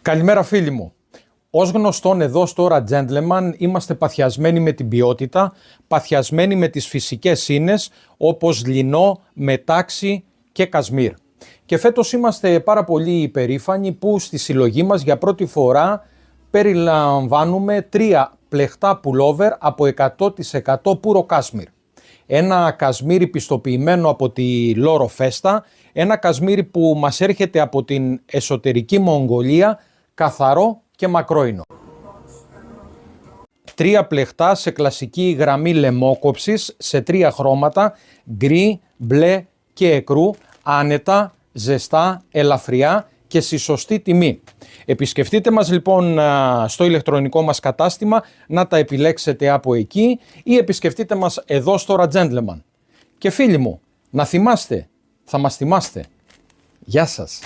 Καλημέρα φίλοι μου. Ως γνωστόν εδώ στο Aura Gentleman είμαστε παθιασμένοι με την ποιότητα, παθιασμένοι με τις φυσικές ίνες όπως λινό, μετάξι και κασμίρ. Και φέτος είμαστε πάρα πολύ υπερήφανοι που στη συλλογή μας για πρώτη φορά περιλαμβάνουμε 3 πλεχτά pullover από 100% πουρο κασμίρ. Ένα κασμίρι πιστοποιημένο από τη Loro Festa, ένα κασμίρι που μας έρχεται από την εσωτερική Μογγολία, καθαρό και μακρόινο. 3 πλεχτά σε κλασική γραμμή λαιμόκοψης σε 3 χρώματα, γκρι, μπλε και εκρού, άνετα, ζεστά, ελαφριά και στη σωστή τιμή. Επισκεφτείτε μας λοιπόν στο ηλεκτρονικό μας κατάστημα να τα επιλέξετε από εκεί ή επισκεφτείτε μας εδώ στο Aura Gentleman. Και φίλοι μου, να θυμάστε, θα μας θυμάστε. Γεια σας.